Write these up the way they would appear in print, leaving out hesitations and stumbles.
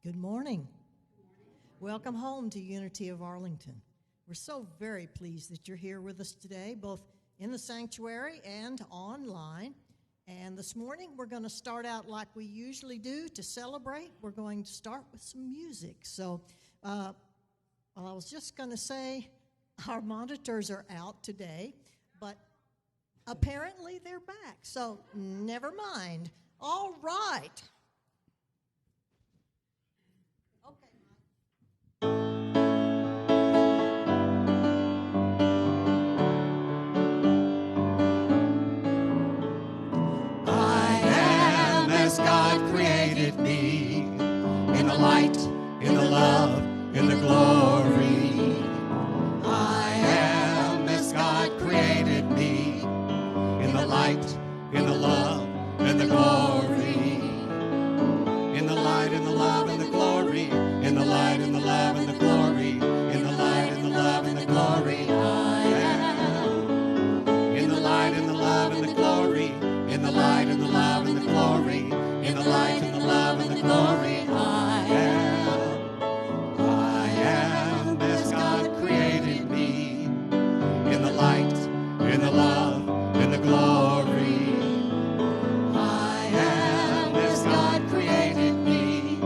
Good morning. Welcome home to Unity of Arlington. We're so very pleased that you're here with us today, both in the sanctuary and online. And this morning, we're going to start out like we usually do to celebrate. We're going to start with some music. So, I was just going to say our monitors are out today, but apparently they're back. So, never mind. All right. God created me in the light, in the love, in the glory. I am as God created me in the light, in the love, in the glory. In the light, in the love, in the glory. In the light, in the love, in the glory. In the light, in the love, in the glory. I am in the light, in the love, in the glory. In the light, in the love, in the glory. In the light, in the love, and the glory, I am as God created me. In the light, in the love, in the glory. I am as God created me.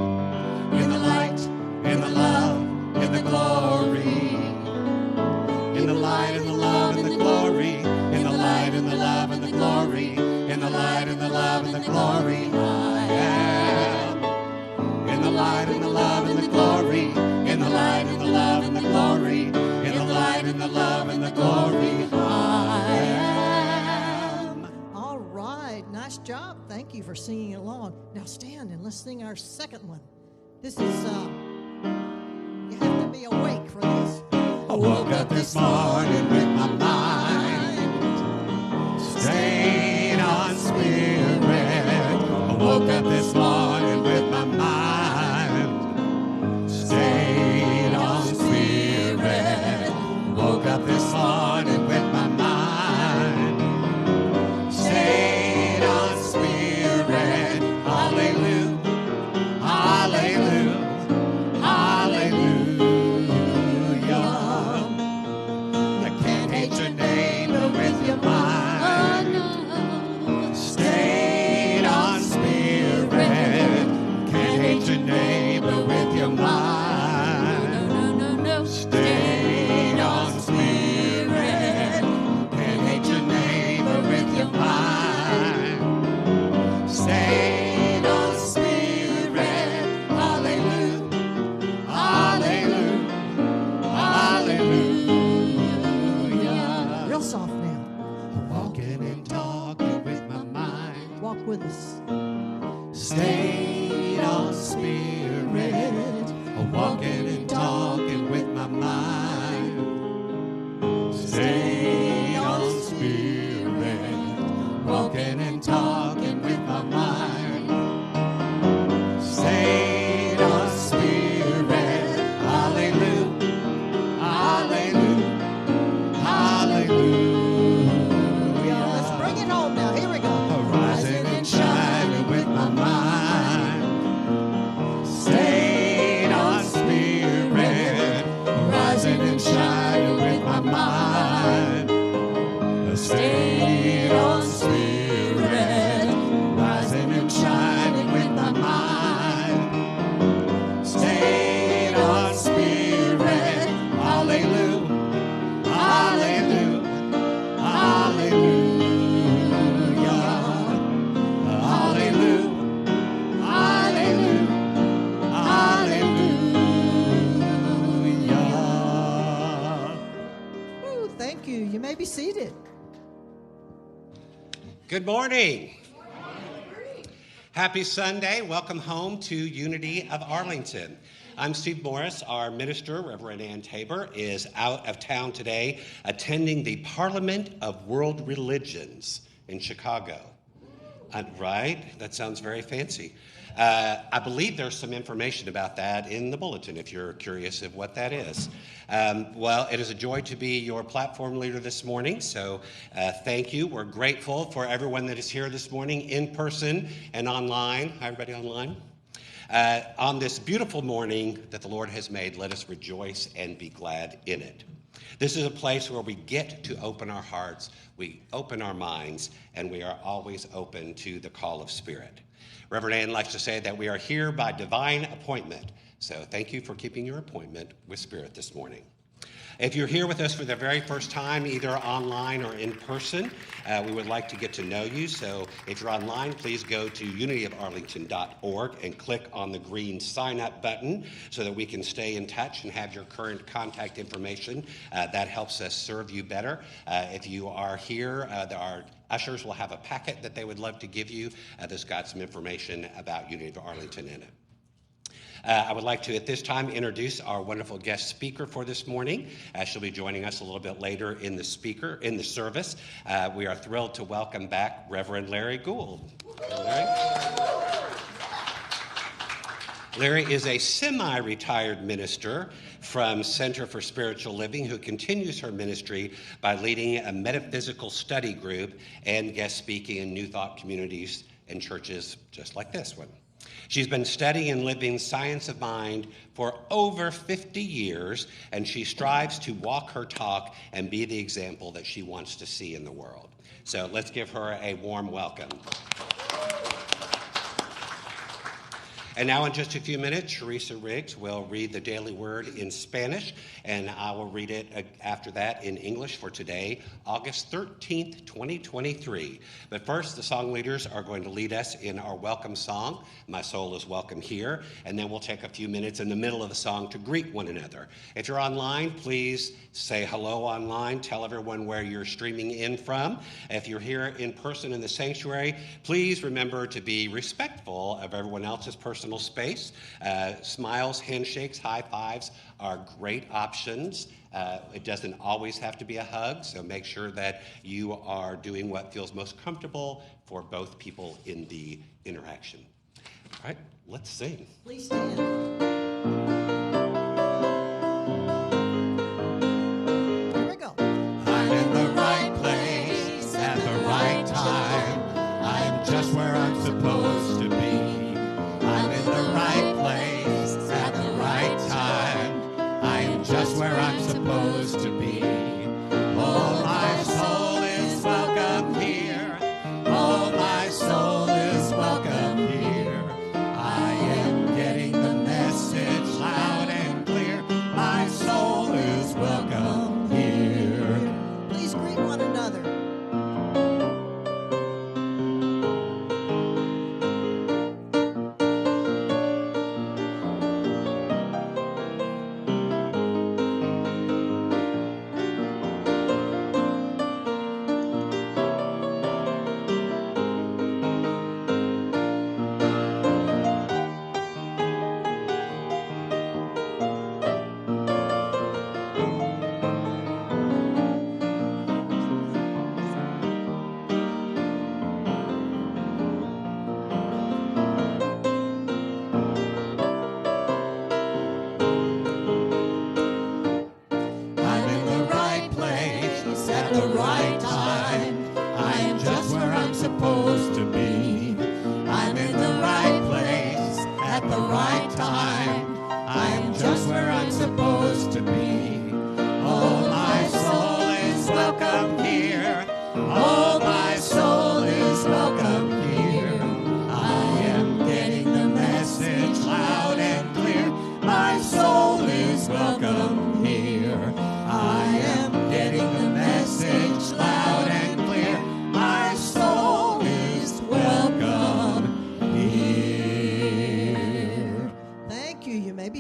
In the light, in the love, in the glory. In the light, in the love, in the glory. In the light, in the love, and the glory. In the light, in the love, and the glory. In the light, in the love, and the glory. In the light, in the love, and the glory. In the light, in the love, and the glory. I am. All right, nice job. Thank you for singing along. Now stand and let's sing our second one. This is, you have to be awake for this. I woke up this morning with my mind stayed on spirit. I woke up this morning with my mind stayed on spirit. Woke up this morning with my mind stayed on spirit. Hallelujah, hallelujah, hallelujah. I can't hate your neighbor with your mind. Stayed on spirit. Can't hate your neighbor with your mind. Stayed on spirit. Can't hate your neighbor with your mind. Stayed on spirit. Hallelujah, hallelujah, hallelujah. Real soft now. Walking and talking with my mind. Walk with us. Stayed on spirit. Walking and talking with my mind. Stayed on spirit. Walking and talking with my mind. Stayed on spirit. Hallelujah, hallelujah, hallelujah. Let's bring it home now. Here we go. Rising and shining with my mind. Stayed on spirit. Rising and shining with my mind. Stayed on spirit. Rising and shining with my mind. Stayed on spirit. Hallelujah, hallelujah, hallelujah. Hallelujah, hallelujah, hallelujah. Woo, thank you. You may be seated. Good morning. Happy Sunday. Welcome home to Unity of Arlington. I'm Steve Morris. Our minister, Reverend Ann Tabor, is out of town today attending the Parliament of World Religions in Chicago. Right? That sounds very fancy. I believe there's some information about that in the bulletin if you're curious of what that is. Well, it is a joy to be your platform leader this morning, so thank you. We're grateful for everyone that is here this morning in person and online. Hi, everybody online. On this beautiful morning that the Lord has made, let us rejoice and be glad in it. This is a place where we get to open our hearts, we open our minds, and we are always open to the call of Spirit. Reverend Ann likes to say that we are here by divine appointment. So thank you for keeping your appointment with Spirit this morning. If you're here with us for the very first time, either online or in person, we would like to get to know you. So if you're online, please go to unityofarlington.org and click on the green sign up button so that we can stay in touch and have your current contact information. That helps us serve you better. If you are here, our ushers will have a packet that they would love to give you that's got some information about Unity of Arlington in it. I would like to, at this time, introduce our wonderful guest speaker for this morning. She'll be joining us a little bit later in the service. We are thrilled to welcome back Reverend Lari Goold. Lari is a semi-retired minister from Center for Spiritual Living who continues her ministry by leading a metaphysical study group and guest speaking in New Thought communities and churches just like this one. She's been studying and living science of mind for over 50 years, and she strives to walk her talk and be the example that she wants to see in the world. So let's give her a warm welcome. And now in just a few minutes, Teresa Riggs will read the Daily Word in Spanish, and I will read it after that in English for today, August 13th, 2023. But first, the song leaders are going to lead us in our welcome song, My Soul is Welcome Here, and then we'll take a few minutes in the middle of the song to greet one another. If you're online, please say hello online. Tell everyone where you're streaming in from. If you're here in person in the sanctuary, please remember to be respectful of everyone else's personal space. Smiles, handshakes, high fives are great options. It doesn't always have to be a hug, so make sure that you are doing what feels most comfortable for both people in the interaction. All right, let's sing. Please stand. Here we go. I'm in the right place at the right time. I'm just where I'm supposed to be. I'm in the right place at the right time. I'm just where I'm supposed to be. Oh, my soul is welcome here. Oh, my soul is welcome here. I am getting the message loud and clear. My soul is welcome here. Please greet one another.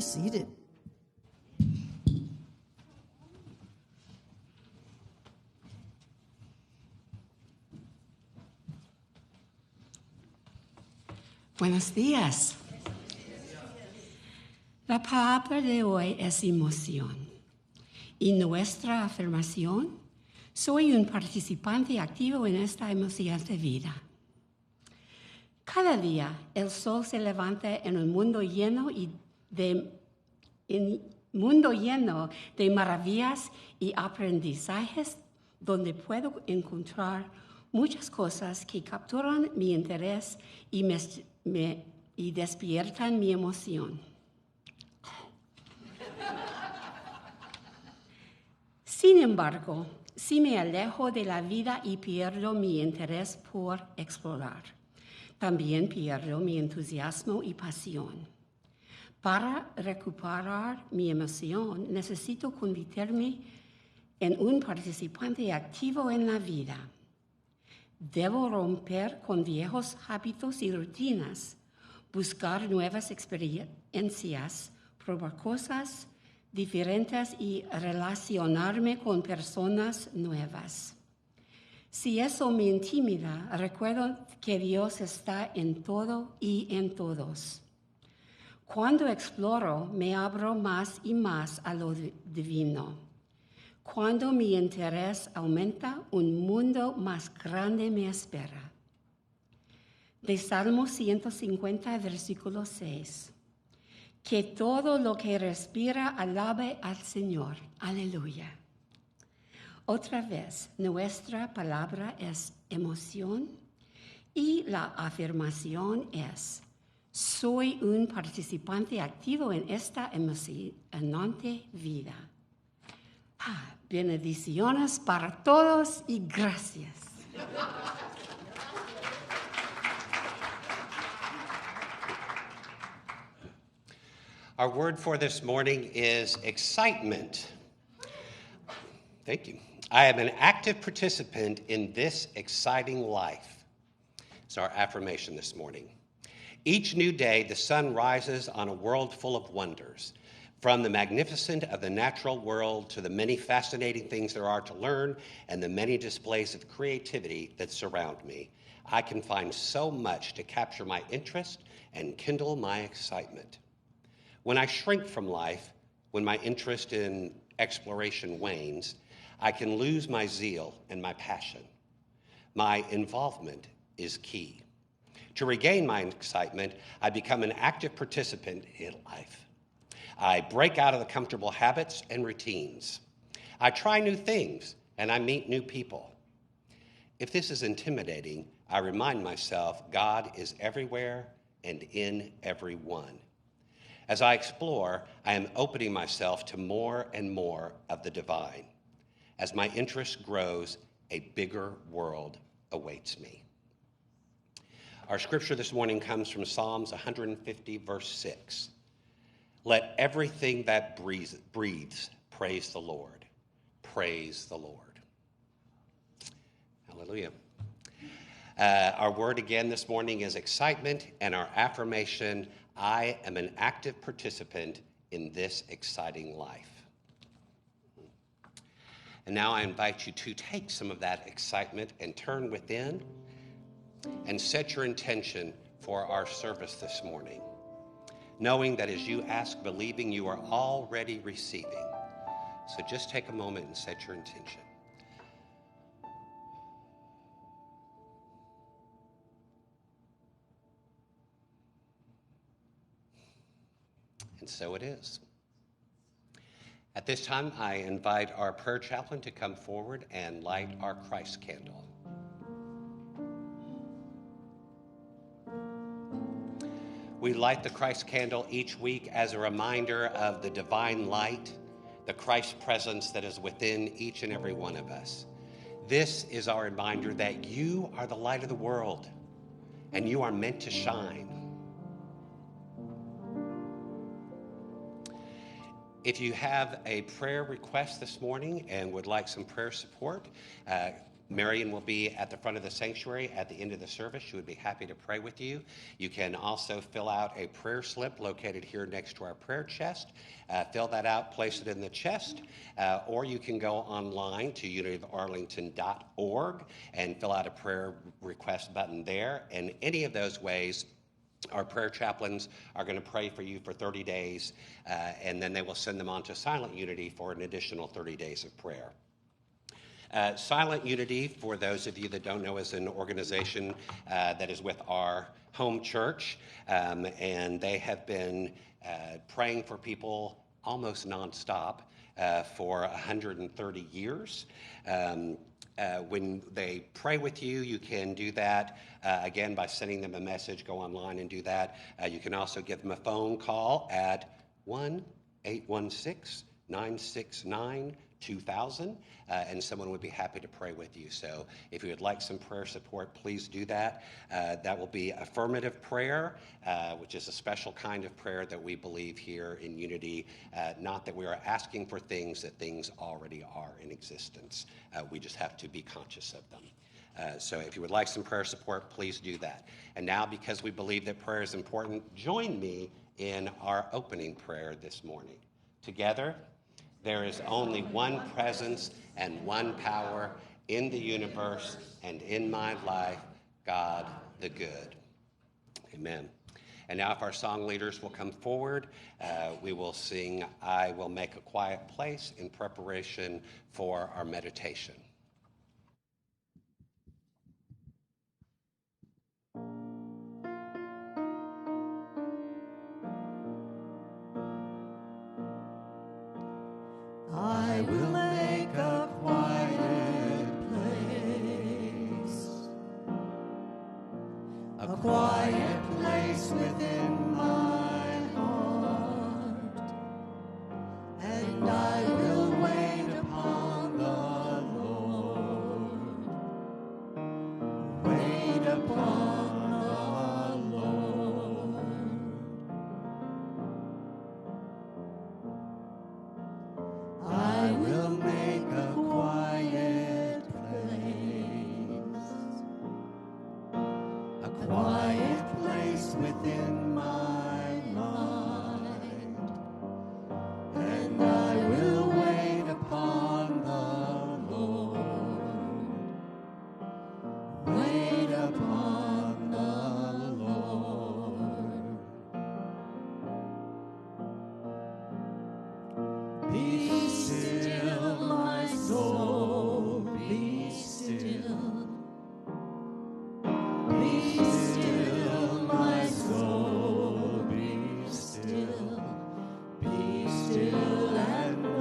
Seated. Buenos días. La palabra de hoy es emoción. Y nuestra afirmación, soy un participante activo en esta emocionante vida. Cada día el sol se levanta en un mundo lleno de maravillas y aprendizajes donde puedo encontrar muchas cosas que capturan mi interés y me y despiertan mi emoción. Sin embargo, si me alejo de la vida y pierdo mi interés por explorar, también pierdo mi entusiasmo y pasión. Para recuperar mi emoción, necesito convertirme en un participante activo en la vida. Debo romper con viejos hábitos y rutinas, buscar nuevas experiencias, probar cosas diferentes y relacionarme con personas nuevas. Si eso me intimida, recuerdo que Dios está en todo y en todos. Cuando exploro, me abro más y más a lo divino. Cuando mi interés aumenta, un mundo más grande me espera. De Salmo 150, versículo 6. Que todo lo que respira alabe al Señor. Aleluya. Otra vez, nuestra palabra es emoción y la afirmación es: soy un participante activo en esta emocionante vida. Bendiciones para todos y gracias. Our word for this morning is excitement. Thank you. I am an active participant in this exciting life. It's our affirmation this morning. Each new day, the sun rises on a world full of wonders. From the magnificent of the natural world to the many fascinating things there are to learn and the many displays of creativity that surround me, I can find so much to capture my interest and kindle my excitement. When I shrink from life, when my interest in exploration wanes, I can lose my zeal and my passion. My involvement is key. To regain my excitement, I become an active participant in life. I break out of the comfortable habits and routines. I try new things and I meet new people. If this is intimidating, I remind myself God is everywhere and in everyone. As I explore, I am opening myself to more and more of the divine. As my interest grows, a bigger world awaits me. Our scripture this morning comes from Psalms 150, verse 6. Let everything that breathes praise the Lord. Praise the Lord. Hallelujah. Our word again this morning is excitement, and our affirmation: I am an active participant in this exciting life. And now I invite you to take some of that excitement and turn within and set your intention for our service this morning, knowing that as you ask, believing, you are already receiving. So just take a moment and set your intention. And so it is. At this time, I invite our prayer chaplain to come forward and light our Christ candle. We light the Christ candle each week as a reminder of the divine light, the Christ presence that is within each and every one of us. This is our reminder that you are the light of the world and you are meant to shine. If you have a prayer request this morning and would like some prayer support, Marion will be at the front of the sanctuary at the end of the service. She would be happy to pray with you. You can also fill out a prayer slip located here next to our prayer chest. Fill that out, place it in the chest, or you can go online to unityofarlington.org and fill out a prayer request button there. And any of those ways, our prayer chaplains are going to pray for you for 30 days, and then they will send them on to Silent Unity for an additional 30 days of prayer. Silent Unity, for those of you that don't know, is an organization that is with our home church, and they have been praying for people almost nonstop for 130 years. When they pray with you, you can do that, again, by sending them a message. Go online and do that. You can also give them a phone call at 1-816-969-2000, and someone would be happy to pray with you. So if you would like some prayer support, please do that. That will be affirmative prayer, which is a special kind of prayer that we believe here in Unity, not that we are asking for things, that things already are in existence. We just have to be conscious of them. So if you would like some prayer support, please do that. And now, because we believe that prayer is important, join me in our opening prayer this morning. Together, there is only one presence and one power in the universe and in my life, God the good. Amen. And now if our song leaders will come forward, we will sing I Will Make a Quiet Place in preparation for our meditation. I will make a quiet place within my heart, and I will wait upon the Lord, wait upon the Lord. I will make a quiet place within my mind, and I will wait upon the Lord, wait upon the Lord. Be still, my soul, be still. Be still, my soul, be still. Be still and know.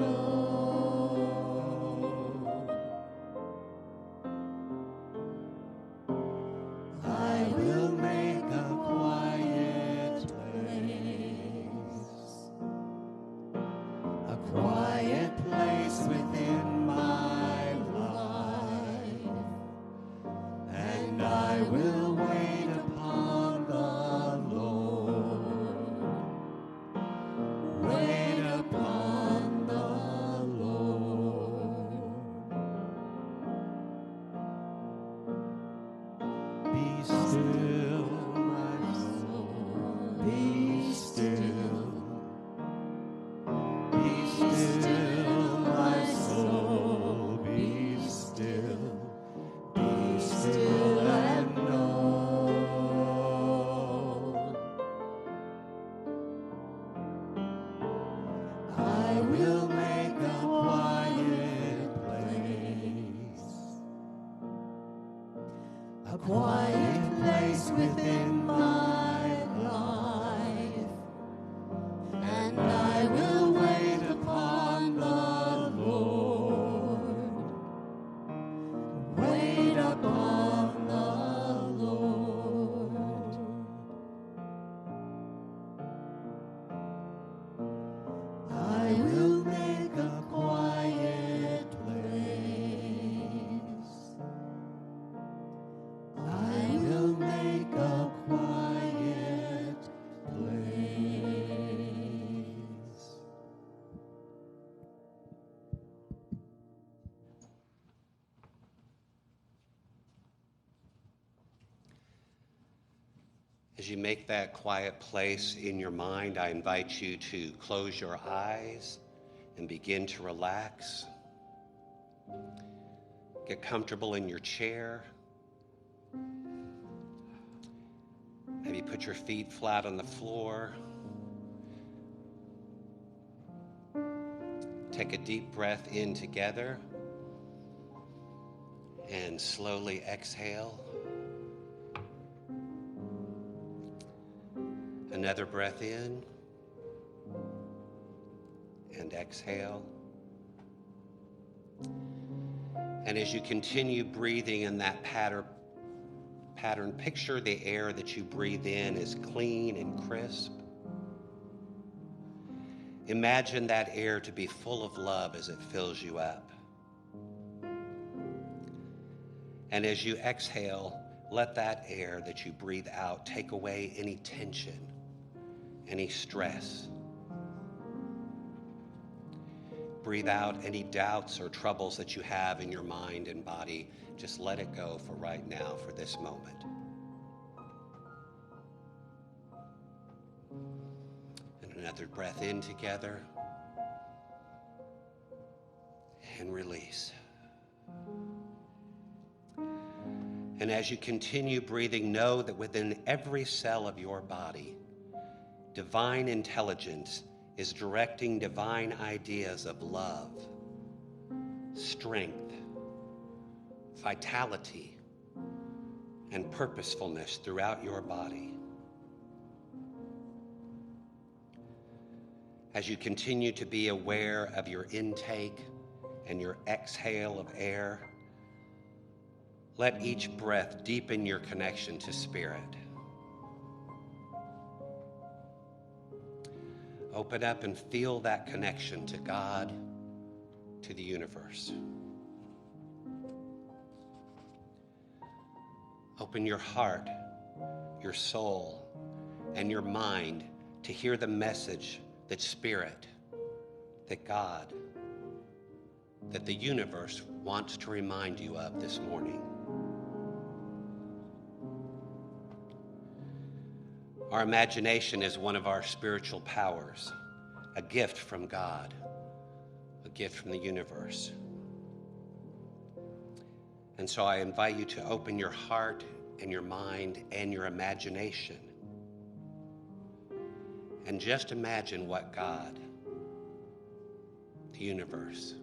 I will make a quiet place within my life, and I will wait upon the Lord, wait upon the Lord. Be still, my soul, be still. Be still, my soul, be still. Be still and know. I will make a quiet place within my life, and I will wait upon the Lord, wait upon the Lord. I will make a quiet place. I will make a quiet place. As you make that quiet place in your mind, I invite you to close your eyes and begin to relax. Get comfortable in your chair. Maybe put your feet flat on the floor. Take a deep breath in together and slowly exhale. Another breath in and exhale. And as you continue breathing in that pattern, picture the air that you breathe in is clean and crisp. Imagine that air to be full of love as it fills you up. And as you exhale, let that air that you breathe out take away any tension, any stress. Breathe out any doubts or troubles that you have in your mind and body. Just let it go for right now, for this moment. And another breath in together. And release. And as you continue breathing, know that within every cell of your body, divine intelligence is directing divine ideas of love, strength, vitality, and purposefulness throughout your body. As you continue to be aware of your intake and your exhale of air, let each breath deepen your connection to Spirit. Open up and feel that connection to God, to the universe. Open your heart, your soul, and your mind to hear the message that Spirit, that God, that the universe wants to remind you of this morning. Our imagination is one of our spiritual powers, a gift from God, a gift from the universe. And so I invite you to open your heart and your mind and your imagination and just imagine what God, the universe,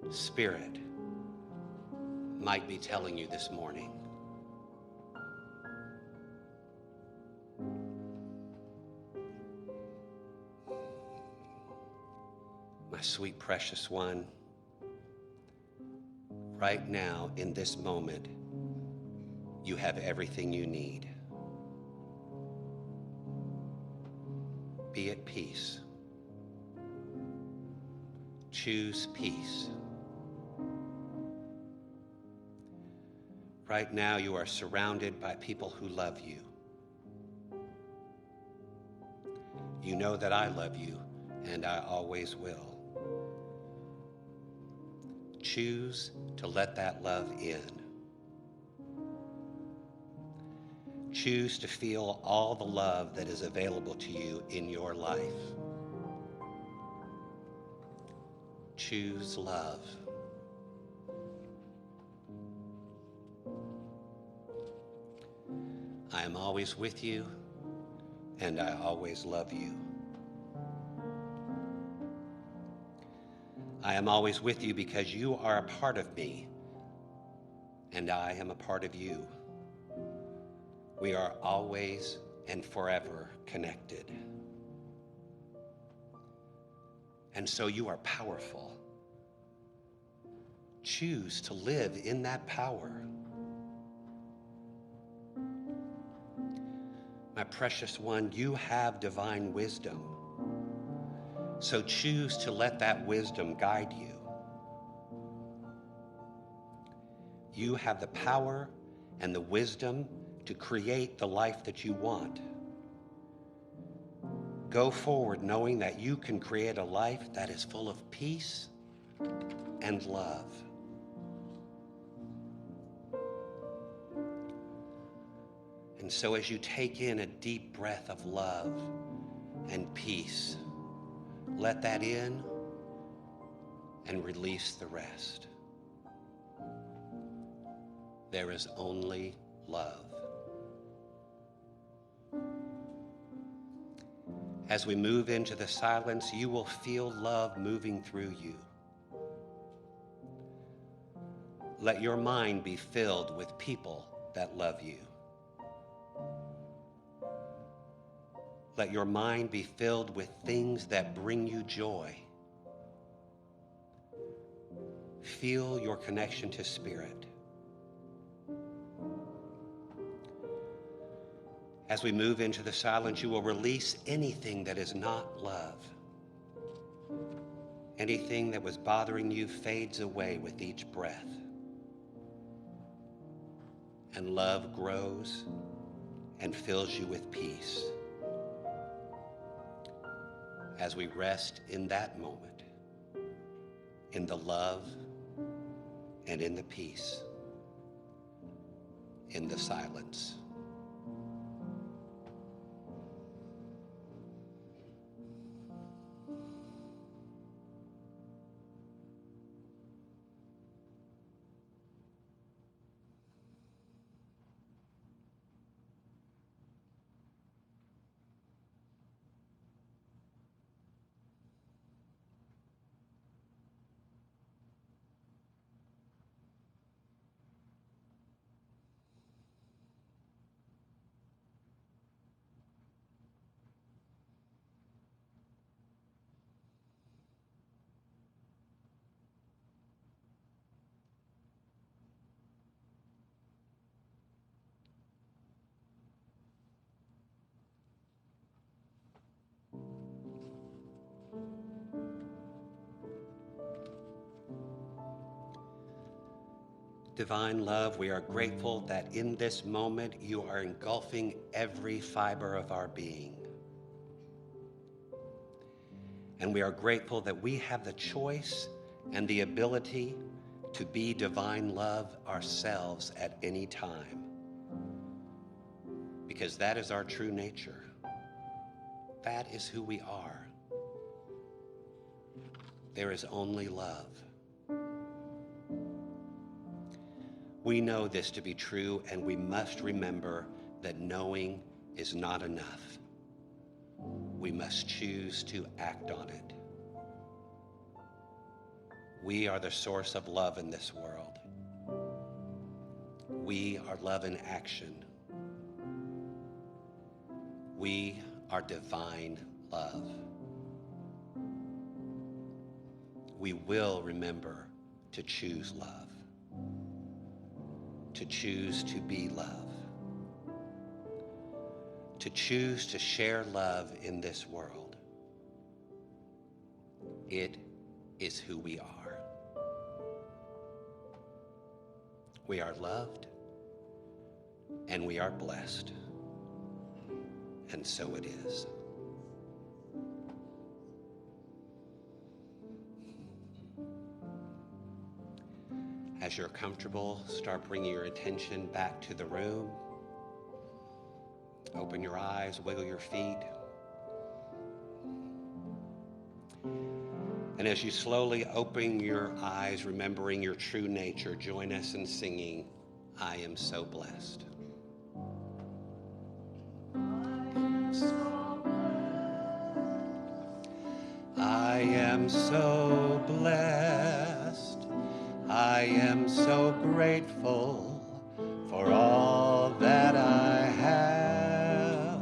Spirit might be telling you this morning. My sweet, precious one, right now, in this moment, you have everything you need. Be at peace. Choose peace. Right now, you are surrounded by people who love you. You know that I love you, and I always will. Choose to let that love in. Choose to feel all the love that is available to you in your life. Choose love. I am always with you, and I always love you. I am always with you because you are a part of me, and I am a part of you. We are always and forever connected. And so you are powerful. Choose to live in that power. My precious one, you have divine wisdom. So choose to let that wisdom guide you. You have the power and the wisdom to create the life that you want. Go forward knowing that you can create a life that is full of peace and love. And so as you take in a deep breath of love and peace, let that in and release the rest. There is only love. As we move into the silence, you will feel love moving through you. Let your mind be filled with people that love you. Let your mind be filled with things that bring you joy. Feel your connection to Spirit. As we move into the silence, you will release anything that is not love. Anything that was bothering you fades away with each breath. And love grows and fills you with peace. As we rest in that moment, in the love and in the peace, in the silence. Divine love, we are grateful that in this moment you are engulfing every fiber of our being. And we are grateful that we have the choice and the ability to be divine love ourselves at any time. Because that is our true nature. That is who we are. There is only love. We know this to be true, and we must remember that knowing is not enough. We must choose to act on it. We are the source of love in this world. We are love in action. We are divine love. We will remember to choose love. To choose to be love, to choose to share love in this world. It is who we are. We are loved and we are blessed, and so it is. As you're comfortable, start bringing your attention back to the room. Open your eyes, wiggle your feet. And as you slowly open your eyes, remembering your true nature, join us in singing, I Am So Blessed. I am so blessed. I am so grateful for all that I have.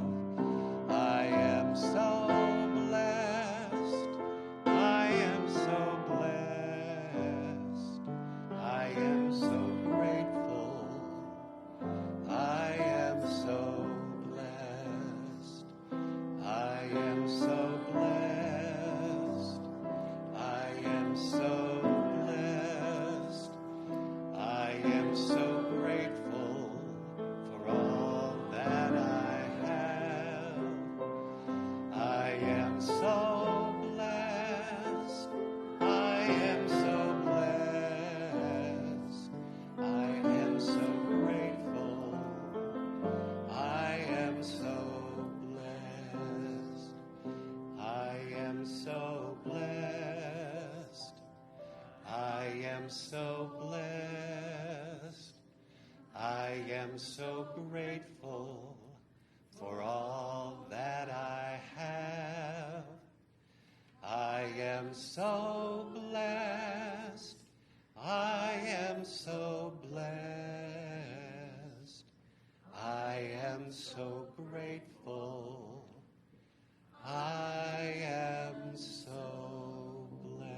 I am so blessed. I am so blessed. I am so grateful. I am so blessed. I am so blessed. I am so so grateful for all that I have. I am so blessed. I am so blessed. I am so grateful. I am so blessed. I am so blessed. I am so blessed. I am so grateful for all that I have. I am so blessed. I am so blessed. I am so grateful. I am so blessed.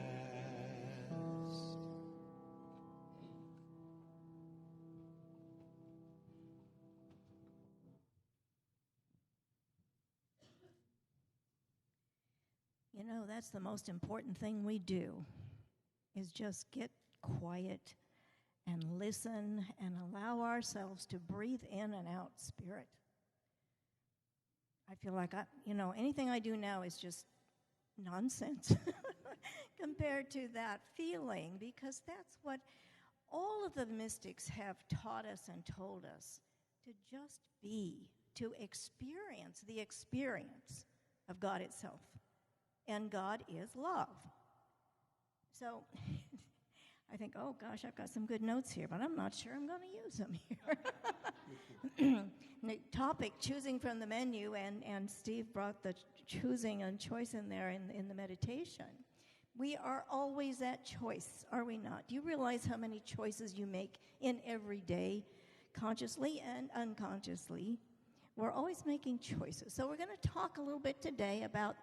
that's the most important thing we do, is just get quiet and listen and allow ourselves to breathe in and out spirit. I feel like, anything I do now is just nonsense compared to that feeling, because that's what all of the mystics have taught us and told us, to just be, to experience the experience of God itself. And God is love. So I think, oh gosh, I've got some good notes here, but I'm not sure I'm going to use them here. The topic, choosing from the menu, and Steve brought the choosing and choice in there in the meditation. We are always at choice, are we not? Do you realize how many choices you make in every day, consciously and unconsciously? We're always making choices. So we're going to talk a little bit today about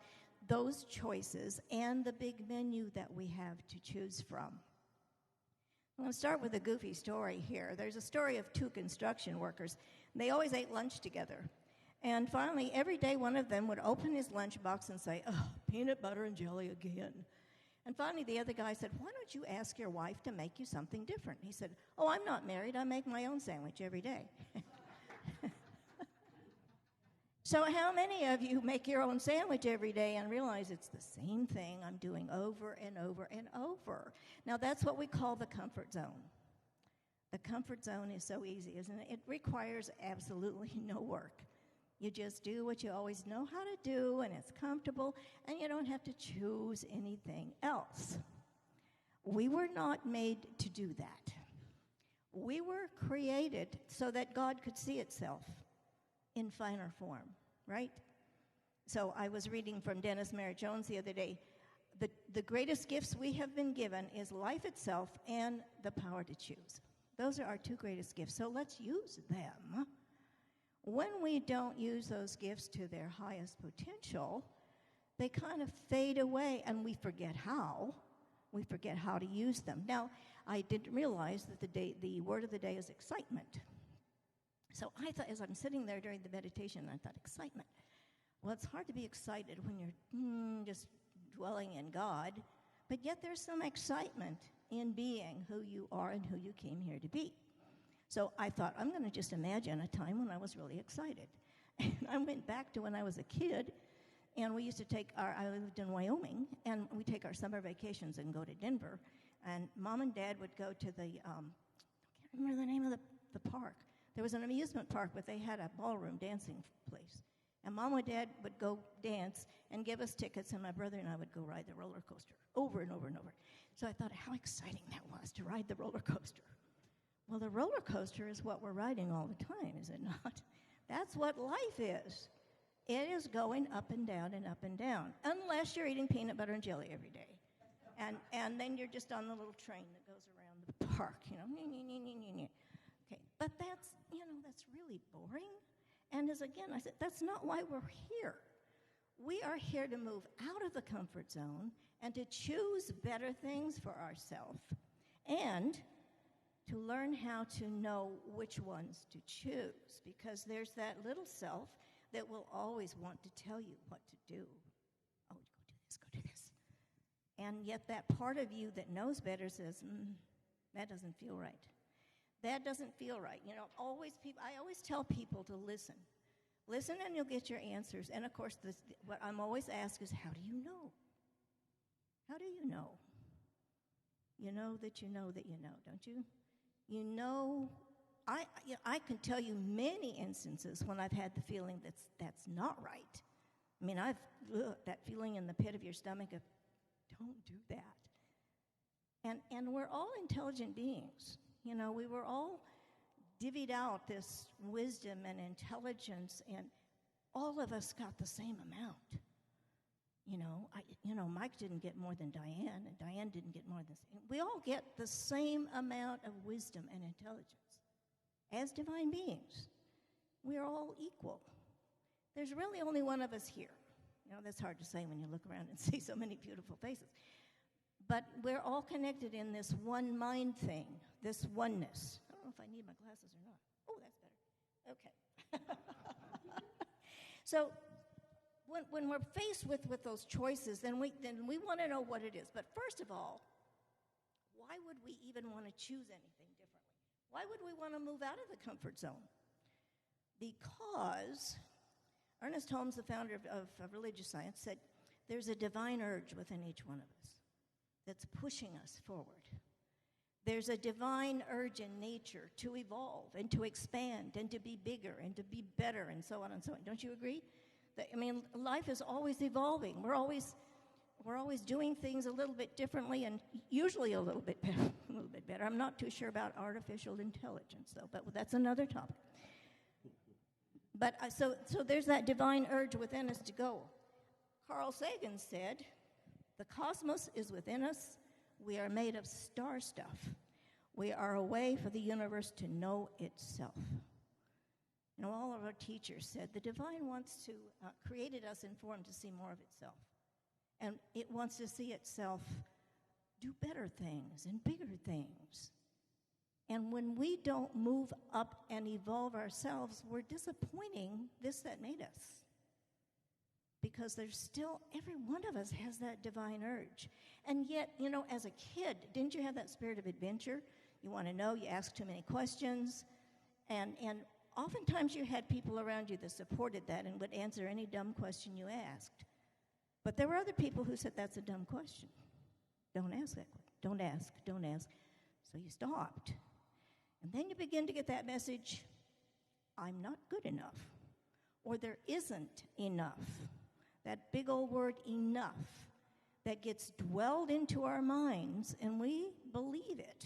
those choices and the big menu that we have to choose from. I'm going to start with a goofy story here. There's a story of two construction workers. They always ate lunch together. And finally, every day one of them would open his lunchbox and say, "Oh, peanut butter and jelly again." And finally, the other guy said, "Why don't you ask your wife to make you something different?" He said, "Oh, I'm not married. I make my own sandwich every day." So how many of you make your own sandwich every day and realize it's the same thing I'm doing over and over and over? Now, that's what we call the comfort zone. The comfort zone is so easy, isn't it? It requires absolutely no work. You just do what you always know how to do, and it's comfortable, and you don't have to choose anything else. We were not made to do that. We were created so that God could see itself in finer form, right? So I was reading from Dennis Merritt Jones the other day. The greatest gifts we have been given is life itself and the power to choose. Those are our two greatest gifts, so let's use them. When we don't use those gifts to their highest potential, they kind of fade away, and we forget how. We forget how to use them. Now, I didn't realize that the word of the day is excitement. So I thought, as I'm sitting there during the meditation, I thought, excitement. Well, it's hard to be excited when you're just dwelling in God, but yet there's some excitement in being who you are and who you came here to be. So I thought, I'm going to just imagine a time when I was really excited. And I went back to when I was a kid, and we used to I lived in Wyoming, and we take our summer vacations and go to Denver. And Mom and Dad would go to I can't remember the name of the park. There was an amusement park, but they had a ballroom dancing place. And Mom and Dad would go dance and give us tickets, and my brother and I would go ride the roller coaster over and over and over. So I thought how exciting that was to ride the roller coaster. Well, the roller coaster is what we're riding all the time, is it not? That's what life is. It is going up and down and up and down, unless you're eating peanut butter and jelly every day. And then you're just on the little train that goes around the park, Okay, but that's really boring. And as again, I said, that's not why we're here. We are here to move out of the comfort zone and to choose better things for ourselves, and to learn how to know which ones to choose, because there's that little self that will always want to tell you what to do. Oh, go do this. And yet that part of you that knows better says, that doesn't feel right. That doesn't feel right. I always tell people to listen. Listen and you'll get your answers. And of course, what I'm always asked is, how do you know? How do you know? You know that you know that you know, don't you? You know, I can tell you many instances when I've had the feeling that's not right. I mean, that feeling in the pit of your stomach of, don't do that. And we're all intelligent beings. We were all divvied out this wisdom and intelligence, and all of us got the same amount. Mike didn't get more than Diane, and Diane didn't get more than... We all get the same amount of wisdom and intelligence as divine beings. We're all equal. There's really only one of us here. That's hard to say when you look around and see so many beautiful faces. But we're all connected in this one mind thing, this oneness. I don't know if I need my glasses or not. Oh, that's better. Okay. So when we're faced with those choices, then we want to know what it is. But first of all, why would we even want to choose anything differently? Why would we want to move out of the comfort zone? Because Ernest Holmes, the founder of religious science, said there's a divine urge within each one of us that's pushing us forward. There's a divine urge in nature to evolve and to expand and to be bigger and to be better and so on and so on. Don't you agree? Life is always evolving. We're always doing things a little bit differently and usually a little bit better. I'm not too sure about artificial intelligence, though, but that's another topic. But so there's that divine urge within us to go. Carl Sagan said, the cosmos is within us. We are made of star stuff. We are a way for the universe to know itself. All of our teachers said the divine wants to created us in form to see more of itself. And it wants to see itself do better things and bigger things. And when we don't move up and evolve ourselves, we're disappointing this that made us. Because there's still, every one of us has that divine urge. And yet, as a kid, didn't you have that spirit of adventure? You want to know, you ask too many questions. And oftentimes you had people around you that supported that and would answer any dumb question you asked. But there were other people who said, that's a dumb question. Don't ask that question. Don't ask. Don't ask. So you stopped. And then you begin to get that message, I'm not good enough. Or there isn't enough. That big old word, enough, that gets dwelled into our minds, and we believe it.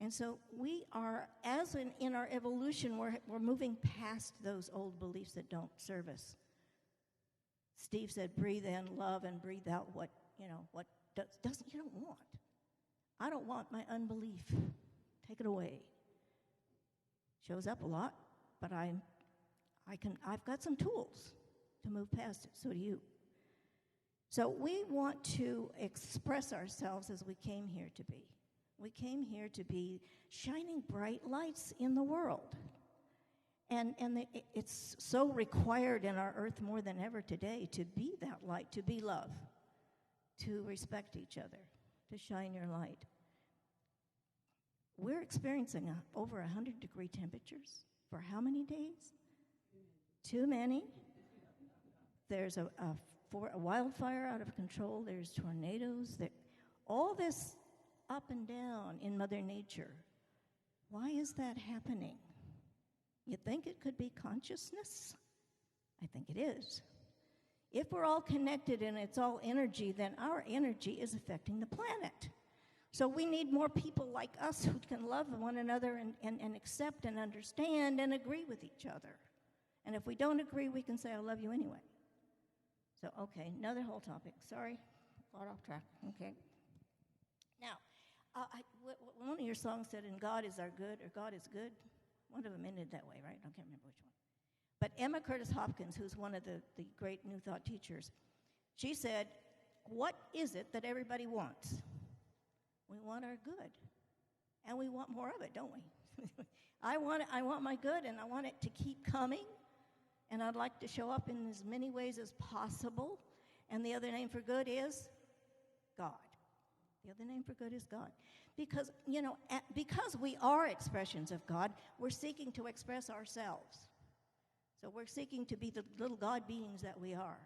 And so we are, as in our evolution, we're moving past those old beliefs that don't serve us. Steve said, breathe in love and breathe out what you don't want. I don't want my unbelief. Take it away. Shows up a lot, but I've got some tools to move past it. So do you. So we want to express ourselves as we came here to be. We came here to be shining bright lights in the world. And it's so required in our earth more than ever today to be that light, to be love, to respect each other, to shine your light. We're experiencing over 100-degree temperatures for how many days? Too many. There's a wildfire out of control. There's tornadoes. All this up and down in Mother Nature. Why is that happening? You think it could be consciousness? I think it is. If we're all connected and it's all energy, then our energy is affecting the planet. So we need more people like us who can love one another and accept and understand and agree with each other. And if we don't agree, we can say, I love you anyway. So, okay, another whole topic. Sorry, got off track. Okay. Now, one of your songs said, and God is our good, or God is good. One of them ended that way, right? I can't remember which one. But Emma Curtis Hopkins, who's one of the great New Thought teachers, she said, what is it that everybody wants? We want our good. And we want more of it, don't we? I want my good, and I want it to keep coming. And I'd like to show up in as many ways as possible. And the other name for good is God. The other name for good is God. Because, because we are expressions of God, we're seeking to express ourselves. So we're seeking to be the little God beings that we are.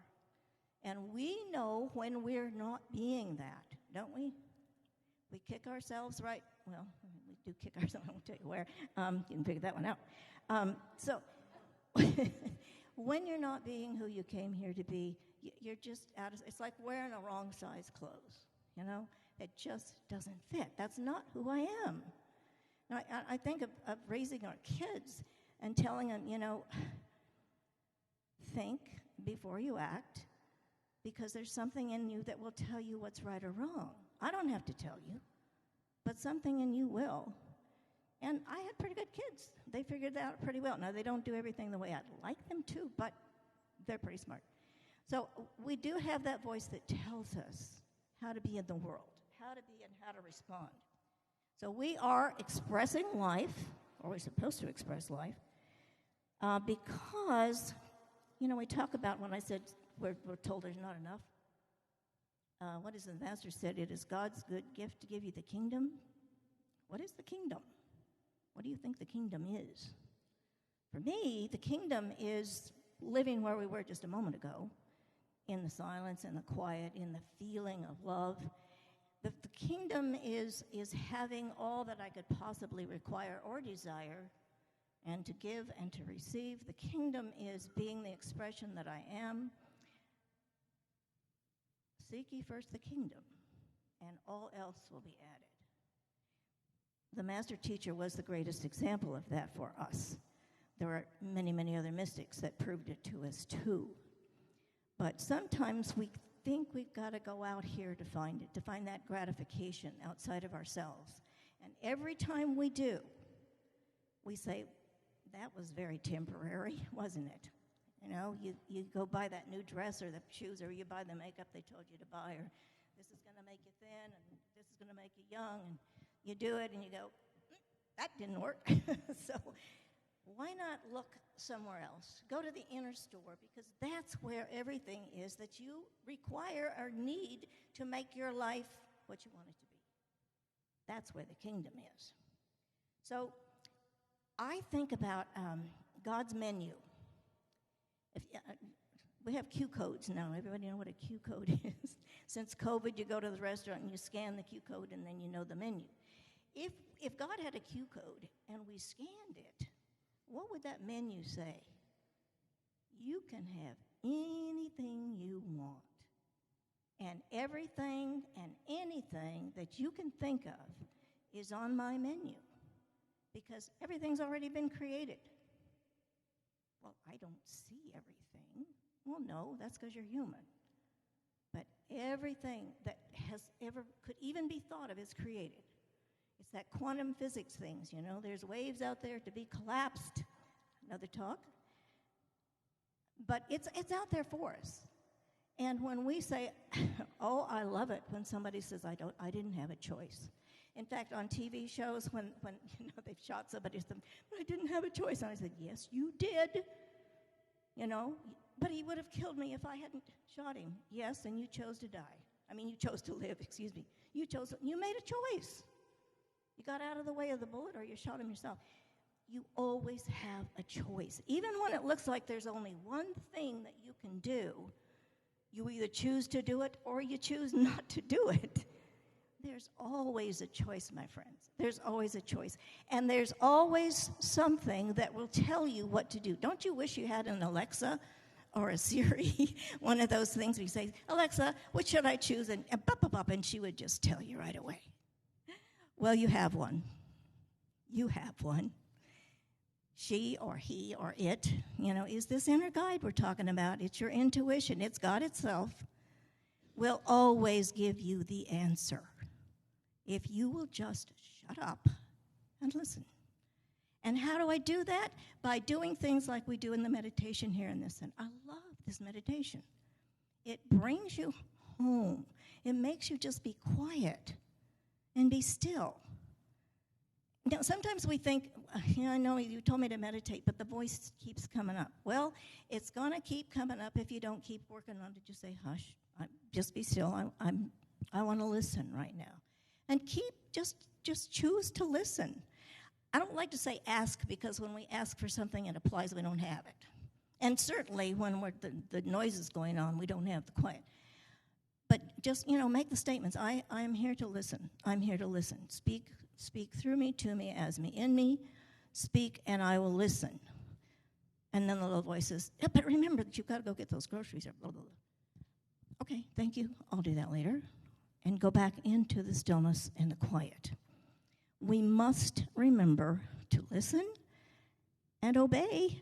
And we know when we're not being that, don't we? We kick ourselves right. Well, we do kick ourselves. I won't tell you where. You can figure that one out. So when you're not being who you came here to be, you're just out of, it's like wearing a wrong size clothes, It just doesn't fit. That's not who I am. Now, I think of raising our kids and telling them, think before you act, because there's something in you that will tell you what's right or wrong. I don't have to tell you, but something in you will. And I had pretty good kids. They figured that out pretty well. Now, they don't do everything the way I'd like them to, but they're pretty smart. So we do have that voice that tells us how to be in the world, how to be and how to respond. So we are expressing life, or we're supposed to express life, because we talk about when I said we're told there's not enough. What is the Master said? It is God's good gift to give you the kingdom. What is the kingdom? What do you think the kingdom is? For me, the kingdom is living where we were just a moment ago, in the silence, in the quiet, in the feeling of love. The kingdom is having all that I could possibly require or desire, and to give and to receive. The kingdom is being the expression that I am. Seek ye first the kingdom, and all else will be added. The master teacher was the greatest example of that for us. There are many, many other mystics that proved it to us too. But sometimes we think we've got to go out here to find it, to find that gratification outside of ourselves. And every time we do, we say, that was very temporary, wasn't it? You go buy that new dress or the shoes, or you buy the makeup they told you to buy, or this is going to make you thin, and this is going to make you young, and you do it, and you go, that didn't work. So why not look somewhere else? Go to the inner store, because that's where everything is that you require or need to make your life what you want it to be. That's where the kingdom is. So I think about God's menu. We have Q codes now. Everybody know what a Q code is? Since COVID, you go to the restaurant and you scan the Q code, and then you know the menu. If God had a Q code and we scanned it, what would that menu say? You can have anything you want. And everything and anything that you can think of is on my menu, because everything's already been created. Well, I don't see everything. Well, no, that's because you're human. But everything that has ever could even be thought of is created. It's that quantum physics things, There's waves out there to be collapsed. Another talk. But it's out there for us. And when we say, oh, I love it when somebody says, I didn't have a choice. In fact, on TV shows, when they've shot somebody, but I didn't have a choice. And I said, yes, you did. But he would have killed me if I hadn't shot him. Yes, and you chose to die. You chose to live, excuse me. You made a choice. You got out of the way of the bullet, or you shot him yourself. You always have a choice. Even when it looks like there's only one thing that you can do, you either choose to do it or you choose not to do it. There's always a choice, my friends. There's always a choice. And there's always something that will tell you what to do. Don't you wish you had an Alexa or a Siri, one of those things where you say, Alexa, what should I choose? And and she would just tell you right away. Well, you have one. You have one. She or he or it, is this inner guide we're talking about. It's your intuition. It's God itself. Will always give you the answer if you will just shut up and listen. And how do I do that? By doing things like we do in the meditation here in this center. I love this meditation. It brings you home. It makes you just be quiet and be still. Now, sometimes we think, I know you told me to meditate, but the voice keeps coming up. Well, it's going to keep coming up if you don't keep working on it. Just say, hush, just be still. I want to listen right now. And just choose to listen. I don't like to say ask, because when we ask for something, it applies we don't have it. And certainly when the noise is going on, we don't have the quiet. But just, make the statements. I am here to listen. I'm here to listen. Speak through me, to me, as me, in me. Speak, and I will listen. And then the little voice says, yeah, but remember that you've got to go get those groceries. Or blah, blah, blah. Okay, thank you. I'll do that later. And go back into the stillness and the quiet. We must remember to listen and obey.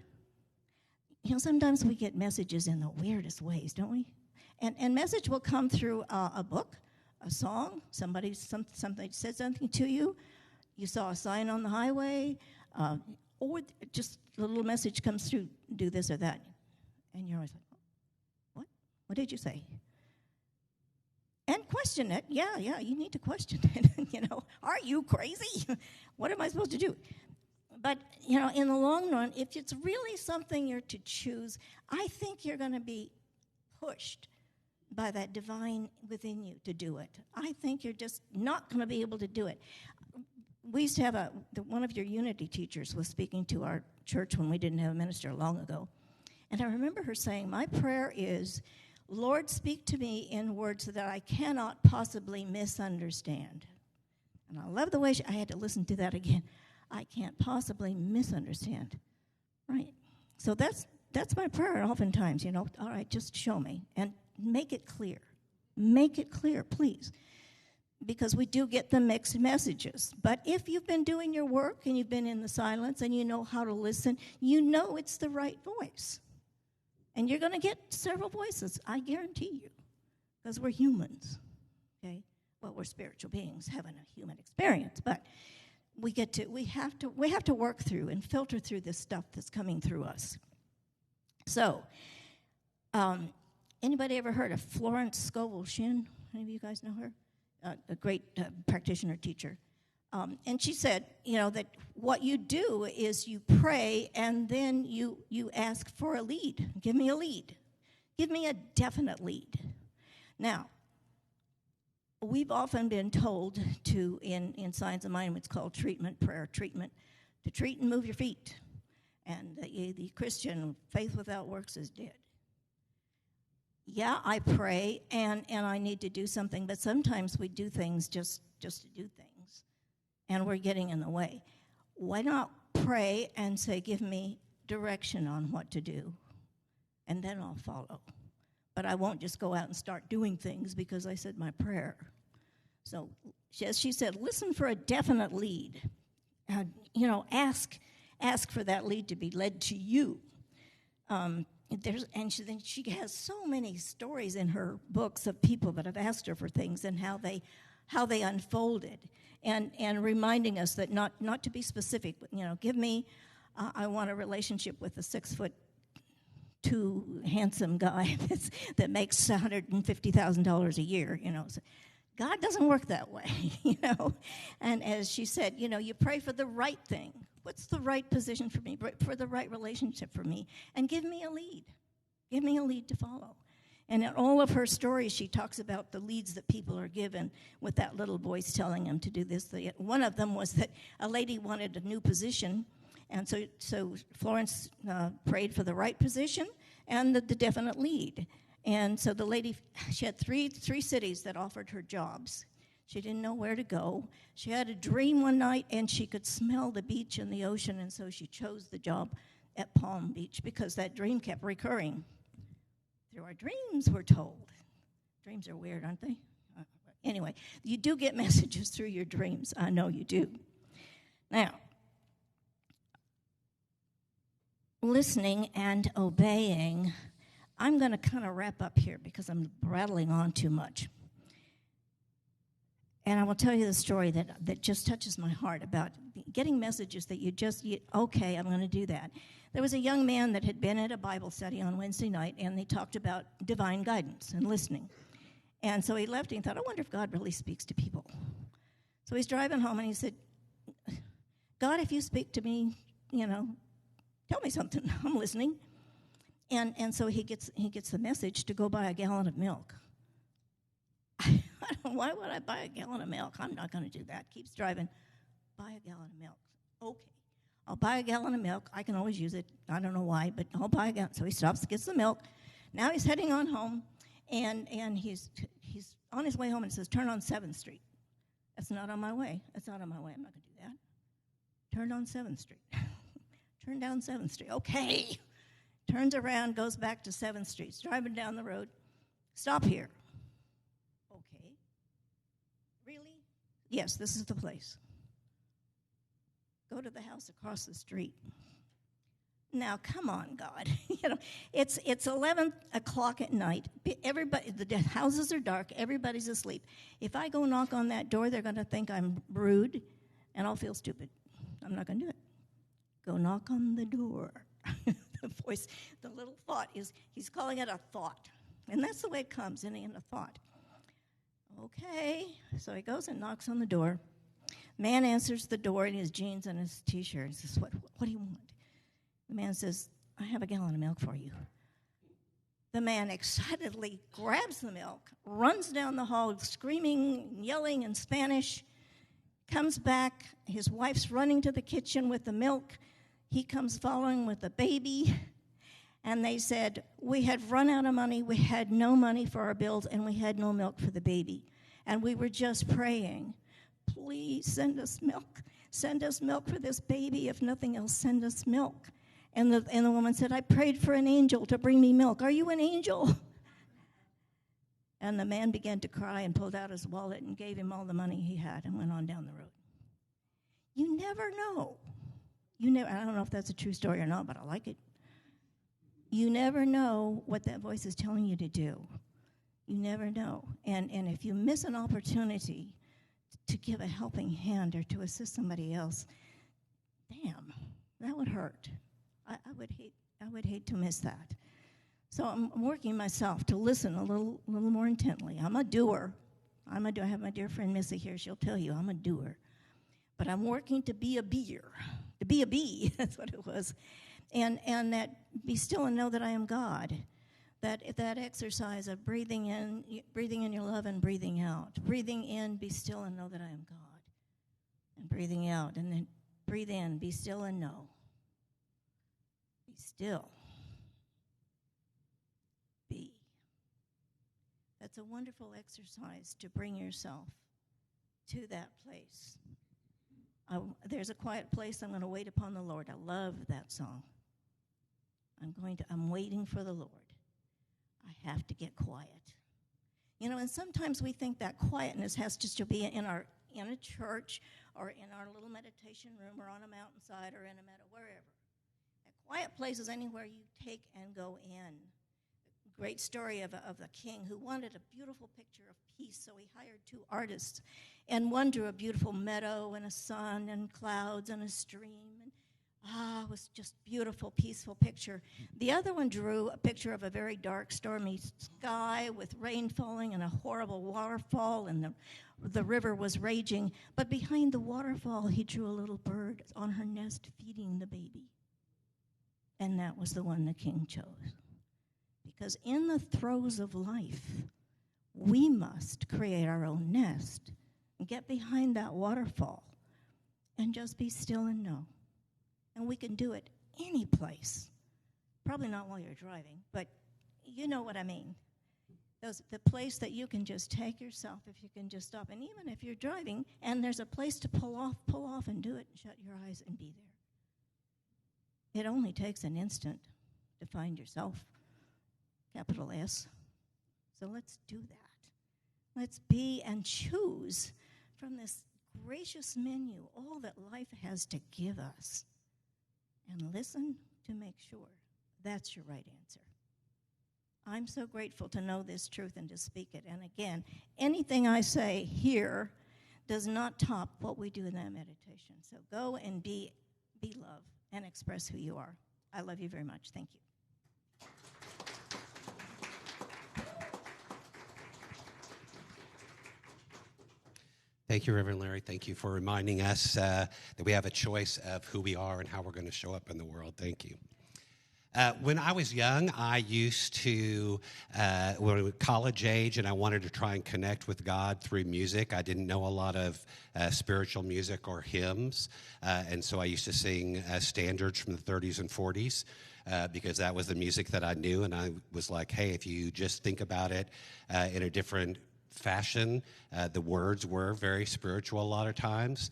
Sometimes we get messages in the weirdest ways, don't we? And message will come through a book, a song, somebody said something to you, you saw a sign on the highway, or just a little message comes through, do this or that. And you're always like, what? What did you say? And question it. Yeah, you need to question it. Are you crazy? What am I supposed to do? But, you know, in the long run, if it's really something you're to choose, I think you're going to be pushed by that divine within you to do it. I think you're just not going to be able to do it. We used to have one of your Unity teachers was speaking to our church when we didn't have a minister long ago. And I remember her saying, my prayer is, Lord, speak to me in words that I cannot possibly misunderstand. And I love the way I had to listen to that again. I can't possibly misunderstand. Right. So that's my prayer oftentimes, you know. All right, just show me and make it clear. Make it clear, please. Because we do get the mixed messages. But if you've been doing your work and you've been in the silence and you know how to listen, you know it's the right voice. And you're going to get several voices, I guarantee you, because we're humans, okay? Well, we're spiritual beings having a human experience, but we have to work through and filter through this stuff that's coming through us. So, anybody ever heard of Florence Scovel-Shinn? Any of you guys know her? A great practitioner teacher. And she said, you know, that what you do is you pray and then you ask for a lead. Give me a lead. Give me a definite lead. Now, we've often been told to, in Science of Mind, what's called treatment, prayer treatment, to treat and move your feet. And the Christian faith without works is dead. Yeah, I pray, and I need to do something, but sometimes we do things just to do things, and we're getting in the way. Why not pray and say, give me direction on what to do, and then I'll follow. But I won't just go out and start doing things because I said my prayer. So, as she said, listen for a definite lead. You know, ask for that lead to be led to you. Then she has so many stories in her books of people that have asked her for things and how they unfolded, and reminding us that not to be specific, but, you know, give me, I want a relationship with a 6'2" handsome guy that makes $150,000 a year, you know. So God doesn't work that way, you know. And as she said, you know, you pray for the right thing. What's the right position for me, for the right relationship for me? And give me a lead. Give me a lead to follow. And in all of her stories, she talks about the leads that people are given with that little voice telling them to do this. One of them was that a lady wanted a new position, and so Florence prayed for the right position and the definite lead. And so the lady, she had three cities that offered her jobs. She didn't know where to go. She had a dream one night, and she could smell the beach and the ocean, and so she chose the job at Palm Beach because that dream kept recurring. Through our dreams, we're told. Dreams are weird, aren't they? Anyway, you do get messages through your dreams. I know you do. Now, listening and obeying, I'm going to kind of wrap up here because I'm rattling on too much. And I will tell you the story that just touches my heart about getting messages that okay, I'm going to do that. There was a young man that had been at a Bible study on Wednesday night, and they talked about divine guidance and listening. And so he left, and he thought, I wonder if God really speaks to people. So he's driving home, and he said, God, if you speak to me, you know, tell me something. I'm listening. And so he gets the message to go buy a gallon of milk. Why would I buy a gallon of milk? I'm not going to do that. Keeps driving. Buy a gallon of milk. Okay. I'll buy a gallon of milk. I can always use it. I don't know why, but I'll buy a gallon. So he stops, gets the milk. Now he's heading on home, and he's on his way home, and says, turn on 7th Street. That's not on my way. That's not on my way. I'm not going to do that. Turn on 7th Street. Turn down 7th Street. Okay. Turns around, goes back to 7th Street. He's driving down the road. Stop here. Okay. Really? Yes, this is the place. Go to the house across the street. Now, come on, God. You know, it's 11 o'clock at night. Everybody, the houses are dark. Everybody's asleep. If I go knock on that door, they're going to think I'm rude, and I'll feel stupid. I'm not going to do it. Go knock on the door. The voice, the little thought he's calling it a thought. And that's the way it comes, in a thought. Okay. So he goes and knocks on the door. Man answers the door in his jeans and his T-shirt and says, what do you want? The man says, I have a gallon of milk for you. The man excitedly grabs the milk, runs down the hall screaming, yelling in Spanish, comes back. His wife's running to the kitchen with the milk. He comes following with the baby. And they said, we had run out of money. We had no money for our bills, and we had no milk for the baby. And we were just praying, please send us milk. Send us milk for this baby. If nothing else, send us milk. And the woman said, I prayed for an angel to bring me milk. Are you an angel? And the man began to cry and pulled out his wallet and gave him all the money he had and went on down the road. You never know. I don't know if that's a true story or not, but I like it. You never know what that voice is telling you to do. You never know. And if you miss an opportunity to give a helping hand or to assist somebody else, damn, that would hurt. I would hate to miss that. So I'm working myself to listen a little more intently. I'm a doer. I have my dear friend Missy here. She'll tell you I'm a doer. But I'm working to be a beer. To be a bee, that's what it was. And that be still and know that I am God. That exercise of breathing in your love and breathing out. Breathing in, be still and know that I am God. And breathing out, and then breathe in, be still and know. Be still. Be. That's a wonderful exercise to bring yourself to that place. There's a quiet place, I'm going to wait upon the Lord. I love that song. I'm waiting for the Lord. I have to get quiet. And sometimes we think that quietness has just to be in a church or in our little meditation room or on a mountainside or in a meadow, wherever. A quiet place is anywhere you take and go in. Great story of the king who wanted a beautiful picture of peace, so he hired 2 artists, and one drew a beautiful meadow and a sun and clouds and a stream, and it was just beautiful, peaceful picture. The other one drew a picture of a very dark, stormy sky with rain falling and a horrible waterfall, and the river was raging. But behind the waterfall, he drew a little bird on her nest feeding the baby, and that was the one the king chose. Because in the throes of life, we must create our own nest and get behind that waterfall and just be still and know. And we can do it any place. Probably not while you're driving, but you know what I mean. The place that you can just take yourself if you can just stop. And even if you're driving and there's a place to pull off and do it and shut your eyes and be there. It only takes an instant to find yourself. Capital S. So let's do that. Let's be and choose from this gracious menu all that life has to give us. And listen to make sure that's your right answer. I'm so grateful to know this truth and to speak it. And again, anything I say here does not top what we do in that meditation. So go and be love and express who you are. I love you very much. Thank you. Thank you, Reverend Larry. Thank you for reminding us that we have a choice of who we are and how we're going to show up in the world. Thank you. When I was young, I used to, when I was college age, and I wanted to try and connect with God through music. I didn't know a lot of spiritual music or hymns, and so I used to sing standards from the 30s and 40s. Because that was the music that I knew, and I was like, hey, if you just think about it in a different fashion, the words were very spiritual a lot of times,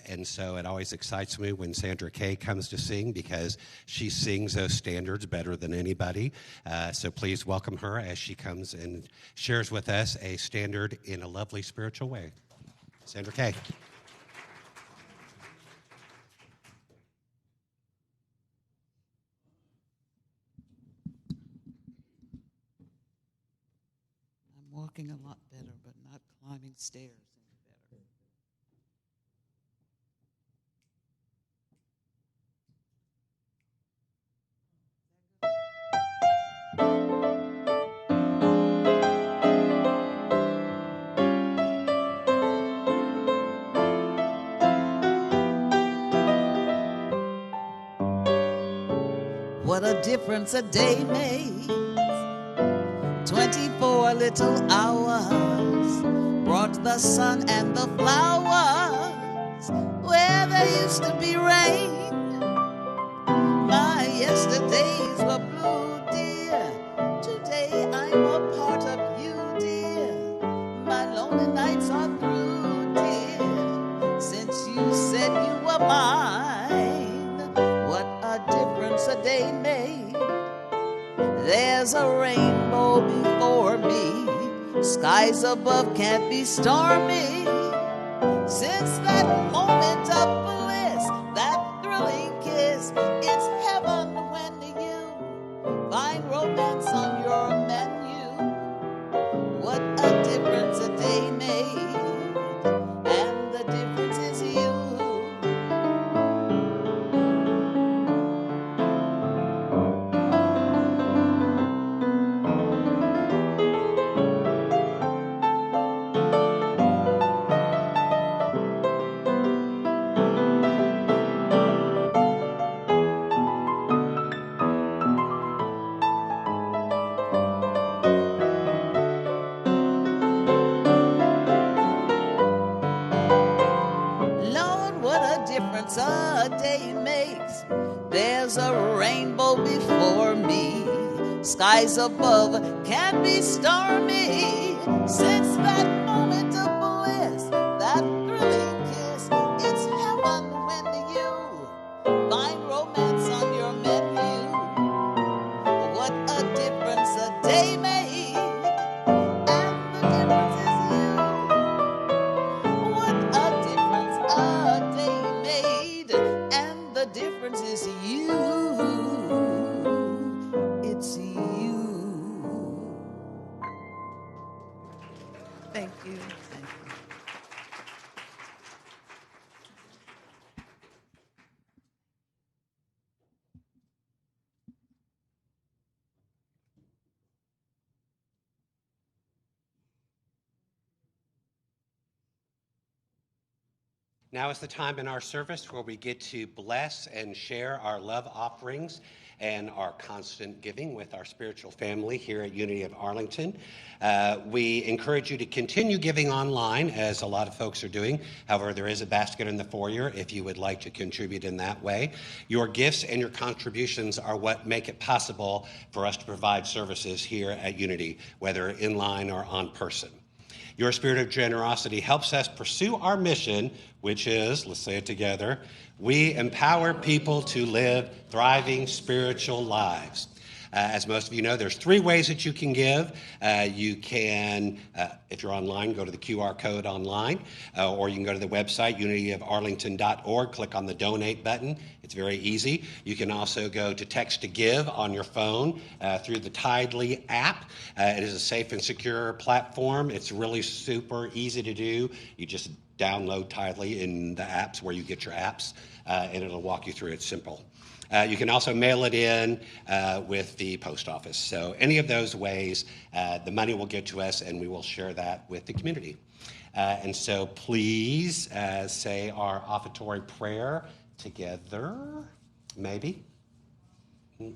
and so it always excites me when Sandra Kay comes to sing because she sings those standards better than anybody. So please welcome her as she comes and shares with us a standard in a lovely spiritual way. Sandra Kay. Walking a lot better, but not climbing stairs any better. what a difference a day makes. 24 little hours brought the sun and the flowers where there used to be rain. My yesterdays were blue, dear. Today I'm a part of you, dear. My lonely nights are through, dear. Since you said you were mine, what a difference a day made. There's a rainbow before me. Skies above can't be stormy. Since that moment of bliss, that thrilling kiss, it's heaven when you find romance on your menu. What a difference a day made, and the difference is you. A day makes. There's a rainbow before me. Skies above can't be stormy. Since that moment of bliss, that thrilling kiss, it's heaven when you find romance on your menu. What a difference a day made, and the difference is you. What a difference a day made, and the difference is you. It's you. Thank you. Thank you. Now is the time in our service where we get to bless and share our love offerings and our constant giving with our spiritual family here at Unity of Arlington. We encourage you to continue giving online, as a lot of folks are doing. However, there is a basket in the foyer if you would like to contribute in that way. Your gifts and your contributions are what make it possible for us to provide services here at Unity, whether in line or on person. Your spirit of generosity helps us pursue our mission, which is, let's say it together, we empower people to live thriving spiritual lives. As most of you know, there's 3 ways that you can give. You can, if you're online, go to the QR code online, or you can go to the website, unityofarlington.org, click on the donate button. It's very easy. You can also go to text to give on your phone through the Tidely app. It is a safe and secure platform. It's really super easy to do. You just download Tidely in the apps where you get your apps, and it'll walk you through. It's simple. You can also mail it in with the post office. So any of those ways, the money will get to us, and we will share that with the community. And so please say our offertory prayer together, maybe. I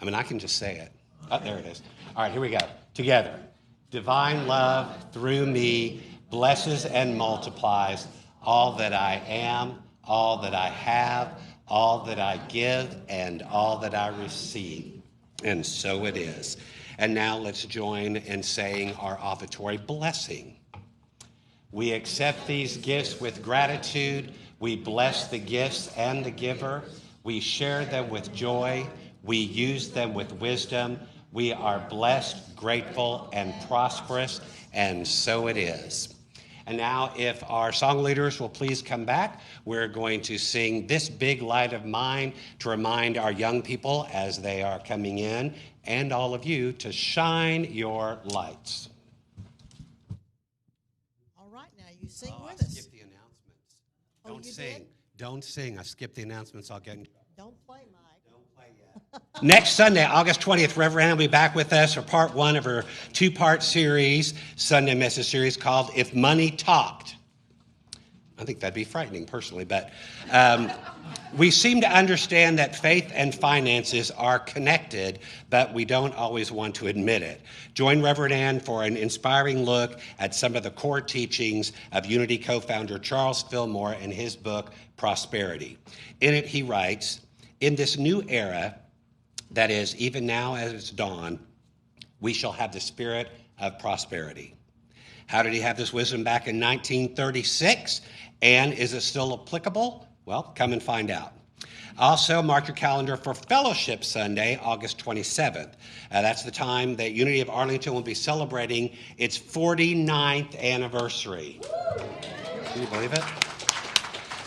mean, I can just say it. Oh, there it is. All right, here we go. Together. Divine love through me blesses and multiplies all that I am, all that I have, all that I give, and all that I receive. And so it is. And now let's join in saying our offertory blessing. We accept these gifts with gratitude. We bless the gifts and the giver. We share them with joy. We use them with wisdom. We are blessed, grateful, and prosperous. And so it is. And now, if our song leaders will please come back, we're going to sing This Big Light of Mine to remind our young people as they are coming in, and all of you, to shine your lights. All right, now you sing with I us. skipped the announcements. Oh, Don't you sing. did? Don't sing. I skipped the announcements. I'll get in trouble. Don't play, Mike. Don't play yet. Next Sunday, August 20th, Reverend Ann will be back with us for part 1 of her 2-part series, Sunday message series called If Money Talked. I think that'd be frightening personally, but we seem to understand that faith and finances are connected, but we don't always want to admit it. Join Reverend Ann for an inspiring look at some of the core teachings of Unity co-founder Charles Fillmore in his book, Prosperity. In it, he writes, "In this new era, that is, even now as it's dawn, we shall have the spirit of prosperity." How did he have this wisdom back in 1936? And is it still applicable? Well, come and find out. Also, mark your calendar for Fellowship Sunday, August 27th. That's the time that Unity of Arlington will be celebrating its 49th anniversary. Can you believe it?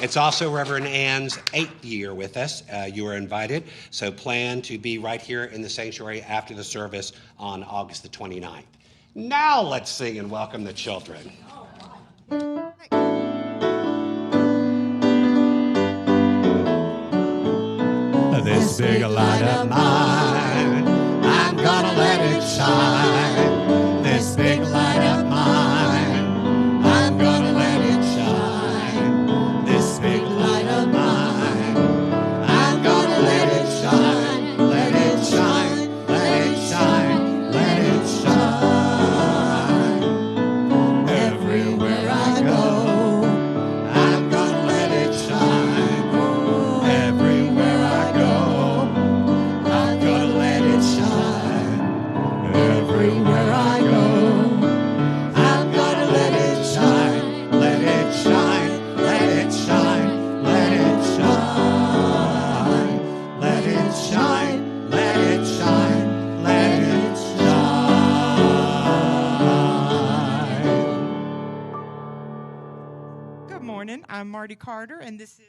It's also Reverend Ann's 8th year with us. You are invited, so plan to be right here in the sanctuary after the service on August the 29th. Now let's sing and welcome the children. This big light of mine, I'm gonna let it shine. This big light of mine, I'm gonna let it shine. This big light of mine, I'm gonna let it shine. Let it shine, let it shine, let it shine. Everywhere I go, I'm gonna let it shine. Everywhere I go, I'm gonna let it shine. Everywhere I go, I'm gonna let it shine. Let it shine, let it shine, let it shine. Let it shine, let it shine, let it shine. Good morning. I'm Marty Carter, and this is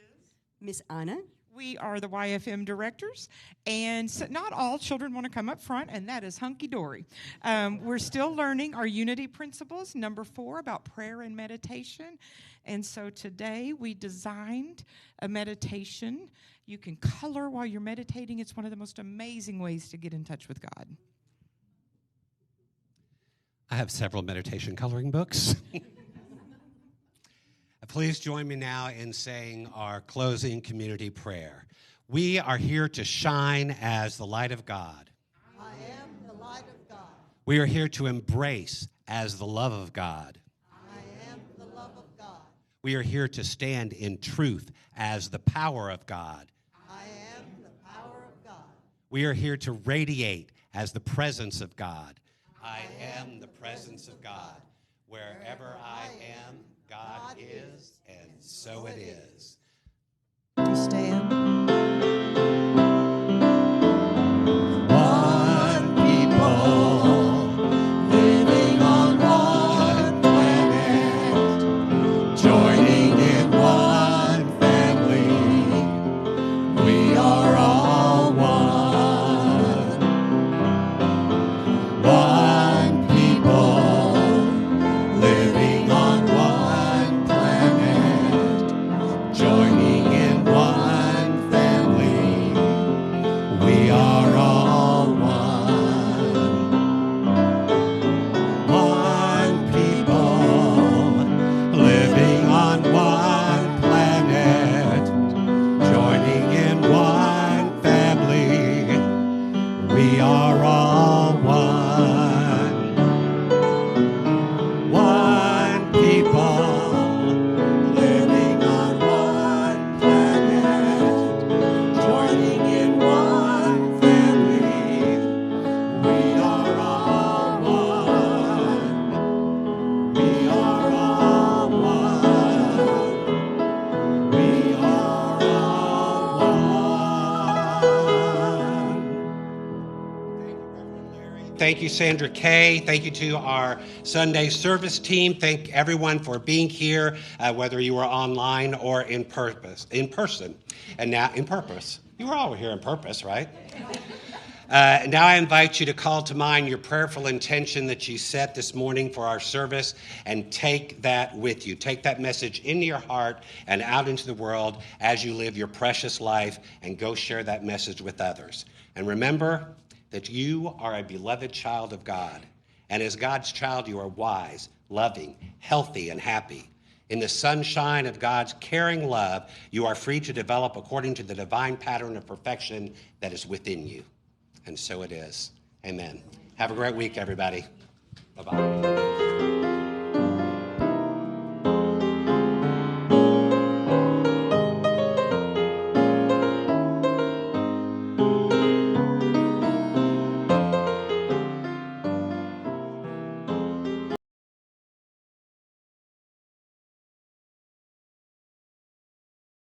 Miss Anna. we are the YFM directors, and so not all children want to come up front, and that is hunky-dory. We're still learning our Unity principles, number 4, about prayer and meditation. And so today we designed a meditation. You can color while you're meditating. It's one of the most amazing ways to get in touch with God. I have several meditation coloring books. Please join me now in saying our closing community prayer. We are here to shine as the light of God. I am the light of God. We are here to embrace as the love of God. I am the love of God. We are here to stand in truth as the power of God. I am the power of God. We are here to radiate as the presence of God. I am the presence of God. Wherever I am, God is, and so it is. We stand. One people living on one planet, joining in one family. We are all one. One people living on one planet, joining in one family. We are all one. One people living on one planet, joining in one family. We are all one. One people living on one planet, joining in one family. We are all one. We are all one. We are all one. Thank you, Sandra Kay. Thank you to our Sunday service team. Thank everyone for being here, whether you were online or in person. And now, in purpose. You were all here in purpose, right? Now I invite you to call to mind your prayerful intention that you set this morning for our service and take that with you. Take that message into your heart and out into the world as you live your precious life, and go share that message with others. And remember that you are a beloved child of God. And as God's child, you are wise, loving, healthy, and happy. In the sunshine of God's caring love, you are free to develop according to the divine pattern of perfection that is within you. And so it is. Amen. Have a great week, everybody. Bye-bye.